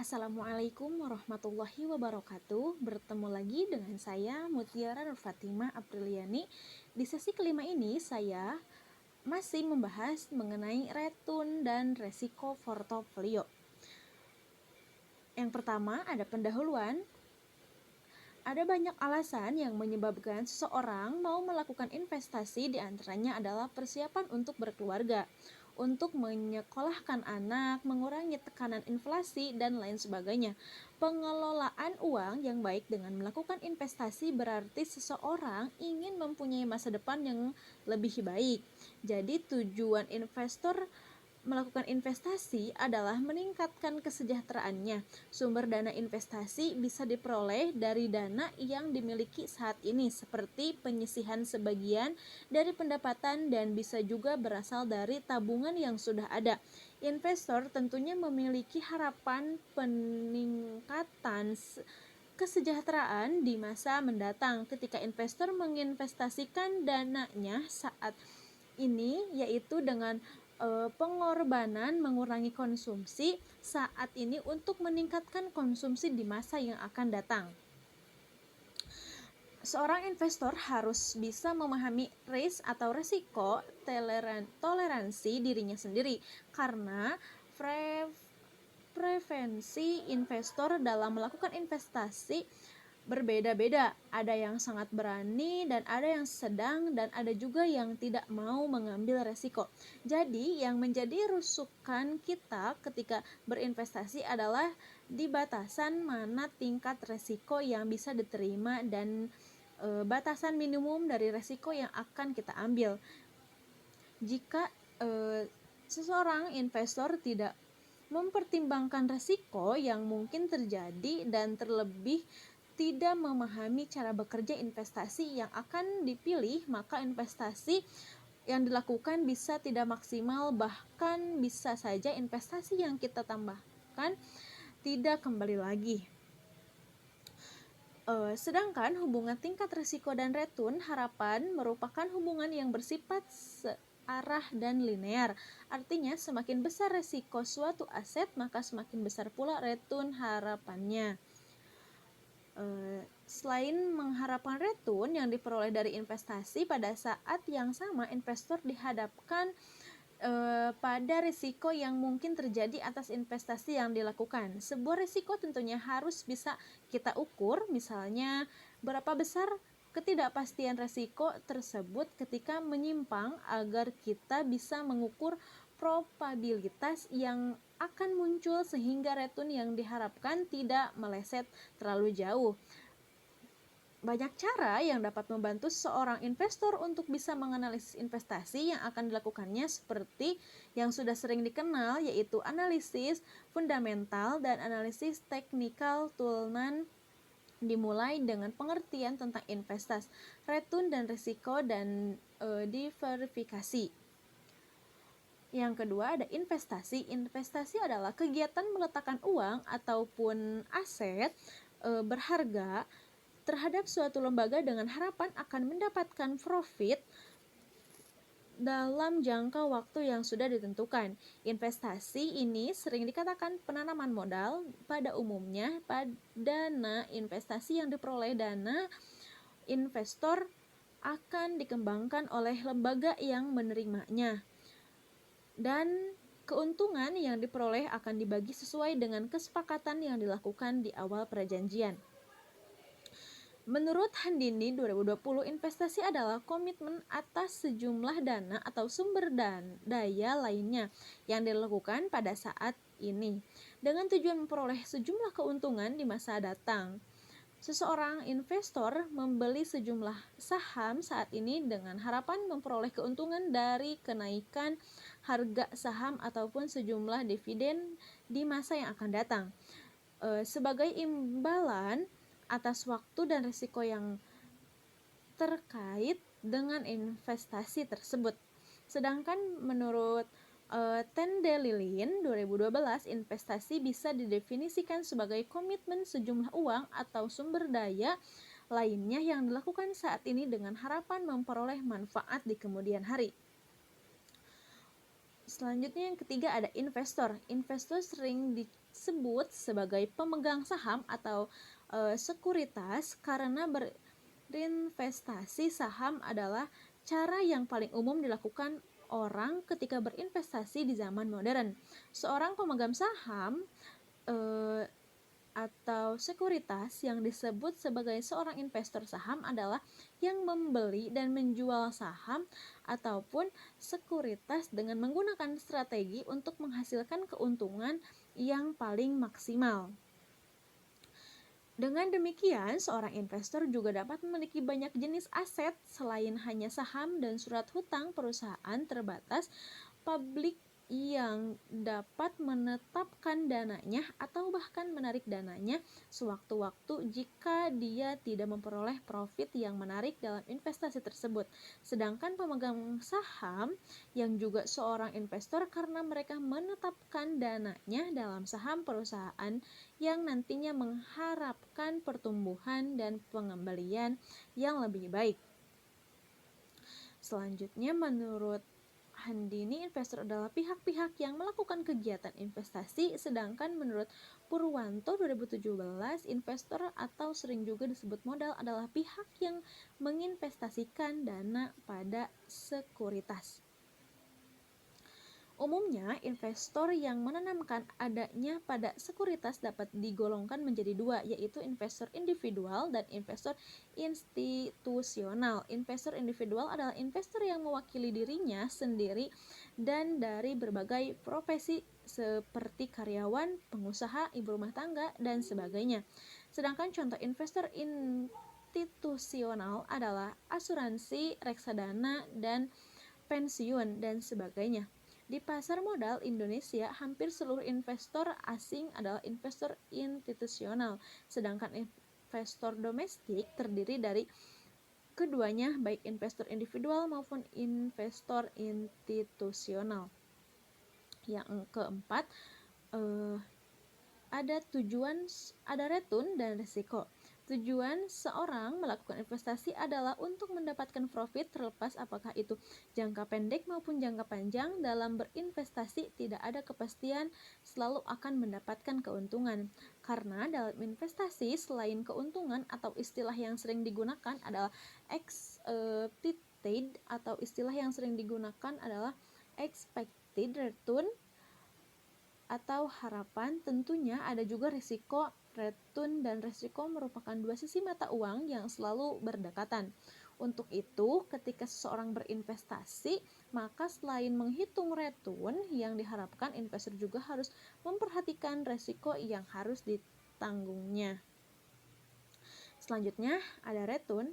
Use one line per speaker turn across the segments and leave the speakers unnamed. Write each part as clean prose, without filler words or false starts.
Assalamualaikum warahmatullahi wabarakatuh. Bertemu lagi dengan saya Mutiara Nur Fatimah Apriliani. Di sesi kelima ini saya masih membahas mengenai retun dan resiko portofolio. Yang pertama ada pendahuluan. Ada banyak alasan yang menyebabkan seseorang mau melakukan investasi, di antaranya adalah persiapan untuk berkeluarga, untuk menyekolahkan anak, mengurangi tekanan inflasi, dan lain sebagainya. Pengelolaan uang yang baik dengan melakukan investasi berarti seseorang ingin mempunyai masa depan yang lebih baik. Jadi tujuan investor melakukan investasi adalah meningkatkan kesejahteraannya. Sumber dana investasi bisa diperoleh dari dana yang dimiliki saat ini, seperti penyisihan sebagian dari pendapatan, dan bisa juga berasal dari tabungan yang sudah ada. Investor tentunya memiliki harapan peningkatan kesejahteraan di masa mendatang ketika investor menginvestasikan dananya saat ini, yaitu dengan pengorbanan mengurangi konsumsi saat ini untuk meningkatkan konsumsi di masa yang akan datang. Seorang investor harus bisa memahami risk atau resiko, toleransi dirinya sendiri, karena preferensi investor dalam melakukan investasi berbeda-beda. Ada yang sangat berani dan ada yang sedang, dan ada juga yang tidak mau mengambil resiko. Jadi yang menjadi rusukan kita ketika berinvestasi adalah di batasan mana tingkat resiko yang bisa diterima dan batasan minimum dari resiko yang akan kita ambil. Jika seseorang investor tidak mempertimbangkan resiko yang mungkin terjadi dan terlebih tidak memahami cara bekerja investasi yang akan dipilih, maka investasi yang dilakukan bisa tidak maksimal, bahkan bisa saja investasi yang kita tambahkan tidak kembali lagi. Sedangkan hubungan tingkat risiko dan return harapan merupakan hubungan yang bersifat searah dan linear. Artinya semakin besar risiko suatu aset, maka semakin besar pula return harapannya. Selain mengharapkan return yang diperoleh dari investasi, pada saat yang sama investor dihadapkan pada risiko yang mungkin terjadi atas investasi yang dilakukan. Sebuah risiko tentunya harus bisa kita ukur, misalnya berapa besar ketidakpastian risiko tersebut ketika menyimpang, agar kita bisa mengukur probabilitas yang akan muncul sehingga return yang diharapkan tidak meleset terlalu jauh. Banyak cara yang dapat membantu seorang investor untuk bisa menganalisis investasi yang akan dilakukannya, seperti yang sudah sering dikenal, yaitu analisis fundamental dan analisis teknikal turunan. Dimulai dengan pengertian tentang investasi, return dan risiko, dan diverifikasi. Yang kedua ada investasi. Investasi adalah kegiatan meletakkan uang ataupun aset berharga terhadap suatu lembaga dengan harapan akan mendapatkan profit dalam jangka waktu yang sudah ditentukan. Investasi ini sering dikatakan penanaman modal. Pada umumnya, dana investasi yang diperoleh dana investor akan dikembangkan oleh lembaga yang menerimanya, dan keuntungan yang diperoleh akan dibagi sesuai dengan kesepakatan yang dilakukan di awal perjanjian. Menurut Handini 2020, investasi adalah komitmen atas sejumlah dana atau sumber daya lainnya yang dilakukan pada saat ini dengan tujuan memperoleh sejumlah keuntungan di masa datang. Seseorang investor membeli sejumlah saham saat ini dengan harapan memperoleh keuntungan dari kenaikan harga saham ataupun sejumlah dividen di masa yang akan datang. Sebagai imbalan atas waktu dan risiko yang terkait dengan investasi tersebut. Sedangkan menurut Tendelilin 2012, investasi bisa didefinisikan sebagai komitmen sejumlah uang atau sumber daya lainnya yang dilakukan saat ini dengan harapan memperoleh manfaat di kemudian hari. Selanjutnya yang ketiga ada investor. Investor sering disebut sebagai pemegang saham atau sekuritas karena berinvestasi saham adalah cara yang paling umum dilakukan orang ketika berinvestasi di zaman modern. Seorang pemegang saham atau sekuritas yang disebut sebagai seorang investor saham adalah yang membeli dan menjual saham ataupun sekuritas dengan menggunakan strategi untuk menghasilkan keuntungan yang paling maksimal. Dengan demikian, seorang investor juga dapat memiliki banyak jenis aset selain hanya saham dan surat hutang perusahaan terbatas publik yang dapat menetapkan dananya atau bahkan menarik dananya sewaktu-waktu jika dia tidak memperoleh profit yang menarik dalam investasi tersebut. Sedangkan pemegang saham yang juga seorang investor karena mereka menetapkan dananya dalam saham perusahaan yang nantinya mengharapkan pertumbuhan dan pengembalian yang lebih baik. Selanjutnya, menurut Handini, investor adalah pihak-pihak yang melakukan kegiatan investasi, sedangkan menurut Purwanto 2017, investor atau sering juga disebut modal adalah pihak yang menginvestasikan dana pada sekuritas. Umumnya, investor yang menanamkan adanya pada sekuritas dapat digolongkan menjadi dua, yaitu investor individual dan investor institusional. Investor individual adalah investor yang mewakili dirinya sendiri dan dari berbagai profesi seperti karyawan, pengusaha, ibu rumah tangga, dan sebagainya. Sedangkan contoh investor institusional adalah asuransi, reksadana, dan pensiun, dan sebagainya. Di pasar modal Indonesia, hampir seluruh investor asing adalah investor institusional, sedangkan investor domestik terdiri dari keduanya, baik investor individual maupun investor institusional. Yang keempat, ada return dan risiko. Tujuan seorang melakukan investasi adalah untuk mendapatkan profit terlepas apakah itu jangka pendek maupun jangka panjang. Dalam berinvestasi tidak ada kepastian, selalu akan mendapatkan keuntungan. Karena dalam investasi selain keuntungan atau istilah yang sering digunakan adalah expected atau istilah yang sering digunakan adalah expected return atau harapan, tentunya ada juga risiko. Return dan risiko merupakan dua sisi mata uang yang selalu berdekatan. Untuk itu, ketika seseorang berinvestasi, maka selain menghitung return yang diharapkan, investor juga harus memperhatikan risiko yang harus ditanggungnya. Selanjutnya ada return.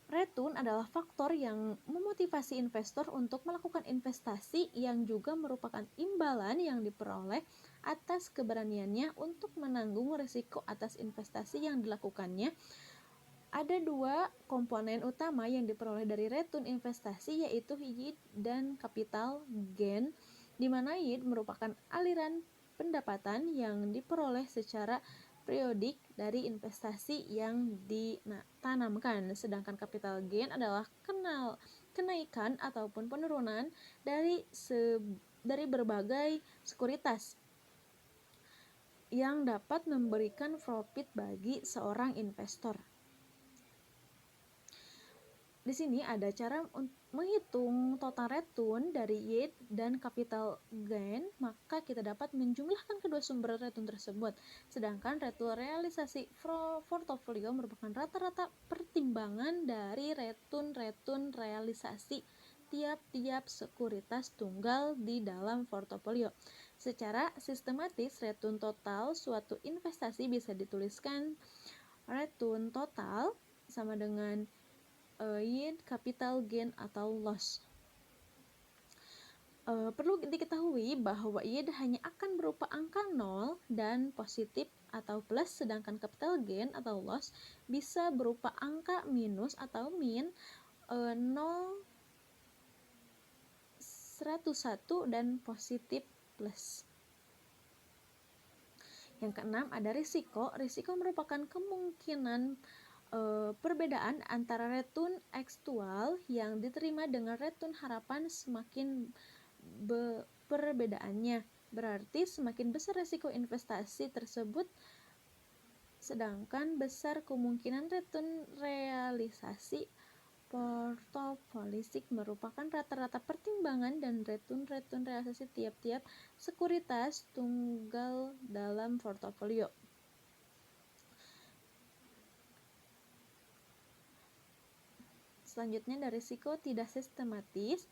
Return adalah faktor yang memotivasi investor untuk melakukan investasi yang juga merupakan imbalan yang diperoleh atas keberaniannya untuk menanggung risiko atas investasi yang dilakukannya. Ada dua komponen utama yang diperoleh dari return investasi, yaitu yield dan capital gain, di mana yield merupakan aliran pendapatan yang diperoleh secara periodik dari investasi yang ditanamkan, sedangkan capital gain adalah kenaikan ataupun penurunan dari berbagai sekuritas yang dapat memberikan profit bagi seorang investor. Di sini ada cara menghitung total return dari yield dan capital gain, maka kita dapat menjumlahkan kedua sumber return tersebut. Sedangkan return realisasi portofolio merupakan rata-rata pertimbangan dari return realisasi tiap-tiap sekuritas tunggal di dalam portofolio. Secara sistematis, return total suatu investasi bisa dituliskan return total sama dengan yield, capital gain, atau loss. Perlu diketahui bahwa yield hanya akan berupa angka 0 dan positif atau plus, sedangkan capital gain atau loss bisa berupa angka minus atau min, 0, 101, dan positif plus. Yang keenam ada risiko. Risiko merupakan kemungkinan perbedaan antara return aktual yang diterima dengan return harapan semakin perbedaannya. Berarti semakin besar risiko investasi tersebut, sedangkan besar kemungkinan return realisasi portofolisik merupakan rata-rata pertimbangan dan return realisasi tiap-tiap sekuritas tunggal dalam portofolio. Selanjutnya ada risiko tidak sistematis,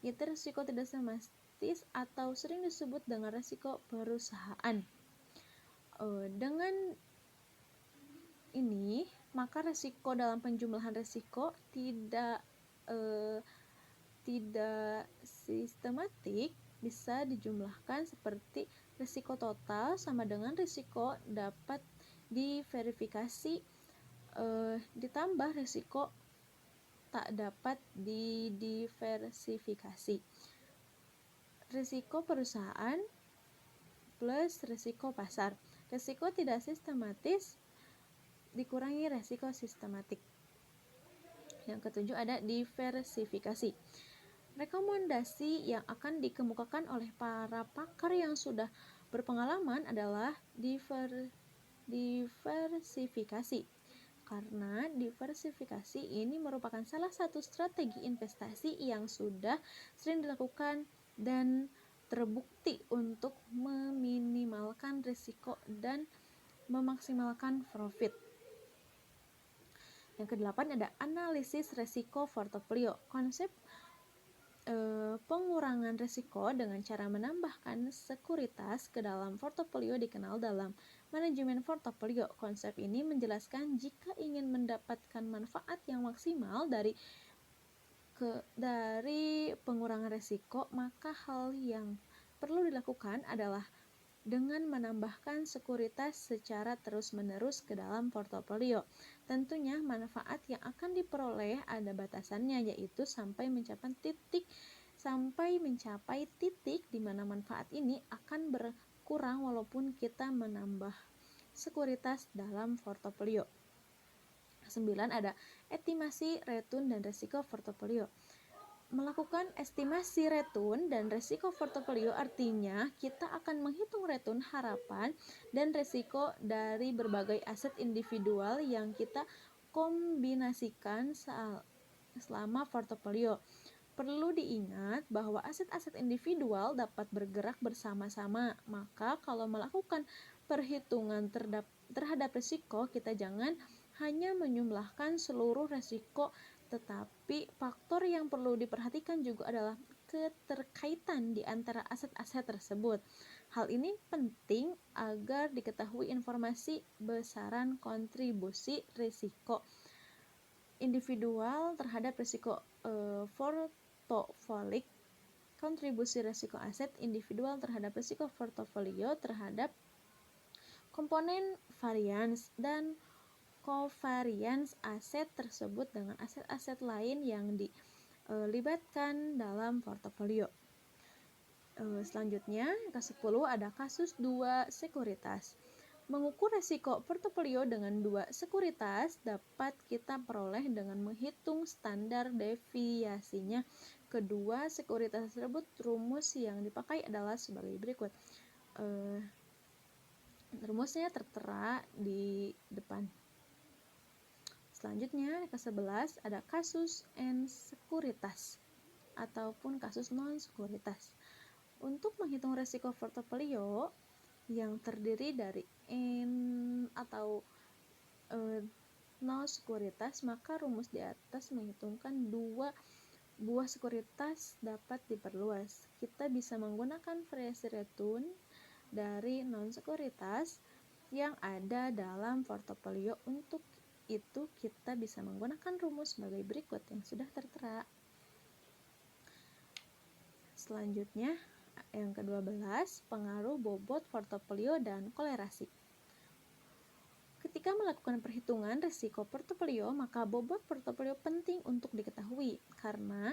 yaitu risiko tidak sistematis atau sering disebut dengan risiko perusahaan. Dengan ini, maka risiko dalam penjumlahan risiko tidak sistematik bisa dijumlahkan seperti risiko total sama dengan risiko dapat diverifikasi ditambah risiko tak dapat didiversifikasi. Risiko perusahaan plus risiko pasar. Risiko tidak sistematis dikurangi risiko sistematik. Yang ketujuh ada diversifikasi. Rekomendasi yang akan dikemukakan oleh para pakar yang sudah berpengalaman adalah diversifikasi. Karena diversifikasi ini merupakan salah satu strategi investasi yang sudah sering dilakukan dan terbukti untuk meminimalkan risiko dan memaksimalkan profit. Yang kedelapan ada analisis risiko portofolio. Konsep pengurangan risiko dengan cara menambahkan sekuritas ke dalam portofolio dikenal dalam manajemen portofolio. Konsep ini menjelaskan jika ingin mendapatkan manfaat yang maksimal dari pengurangan risiko, maka hal yang perlu dilakukan adalah dengan menambahkan sekuritas secara terus-menerus ke dalam portofolio. Tentunya manfaat yang akan diperoleh ada batasannya, yaitu sampai mencapai titik di mana manfaat ini akan berkurang walaupun kita menambah sekuritas dalam portofolio. 9 ada estimasi return dan risiko portofolio. Melakukan estimasi return dan risiko portofolio artinya kita akan menghitung return harapan dan risiko dari berbagai aset individual yang kita kombinasikan selama portofolio. Perlu diingat bahwa aset-aset individual dapat bergerak bersama-sama, maka kalau melakukan perhitungan terhadap risiko, kita jangan hanya menjumlahkan seluruh risiko, tetapi faktor yang perlu diperhatikan juga adalah keterkaitan di antara aset-aset tersebut. Hal ini penting agar diketahui informasi besaran kontribusi risiko individual terhadap risiko portofolik, kontribusi risiko aset individual terhadap risiko portofolio terhadap komponen varians dan covariance aset tersebut dengan aset-aset lain yang dilibatkan dalam portofolio. Selanjutnya, ke-10 ada kasus 2 sekuritas. Mengukur risiko portofolio dengan 2 sekuritas dapat kita peroleh dengan menghitung standar deviasinya. Kedua sekuritas tersebut, rumus yang dipakai adalah sebagai berikut. Rumusnya tertera di depan. Selanjutnya, ke-11 ada kasus N sekuritas ataupun kasus non sekuritas. Untuk menghitung risiko portofolio yang terdiri dari N atau non sekuritas, maka rumus di atas menghitungkan 2 buah sekuritas dapat diperluas. Kita bisa menggunakan variasi return dari non sekuritas yang ada dalam portofolio. Untuk itu kita bisa menggunakan rumus sebagai berikut yang sudah tertera. Selanjutnya, yang ke-12, pengaruh bobot portofolio dan kolerasi. Ketika melakukan perhitungan risiko portofolio, maka bobot portofolio penting untuk diketahui karena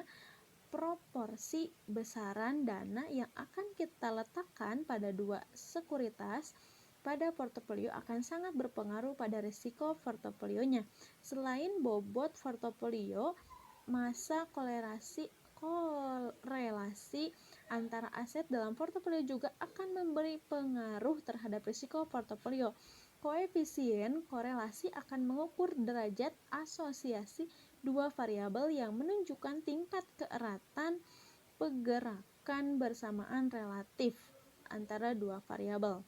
proporsi besaran dana yang akan kita letakkan pada 2 sekuritas pada portofolio akan sangat berpengaruh pada risiko portofolionya. Selain bobot portofolio, masa korelasi antara aset dalam portofolio juga akan memberi pengaruh terhadap risiko portofolio. Koefisien korelasi akan mengukur derajat asosiasi dua variabel yang menunjukkan tingkat keeratan pergerakan bersamaan relatif antara dua variabel.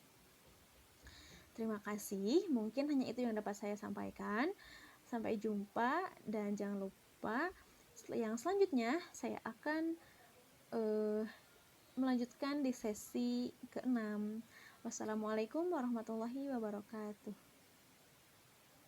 Terima kasih, mungkin hanya itu yang dapat saya sampaikan. Sampai jumpa dan jangan lupa yang selanjutnya saya akan melanjutkan di sesi ke-6. Wassalamualaikum warahmatullahi wabarakatuh.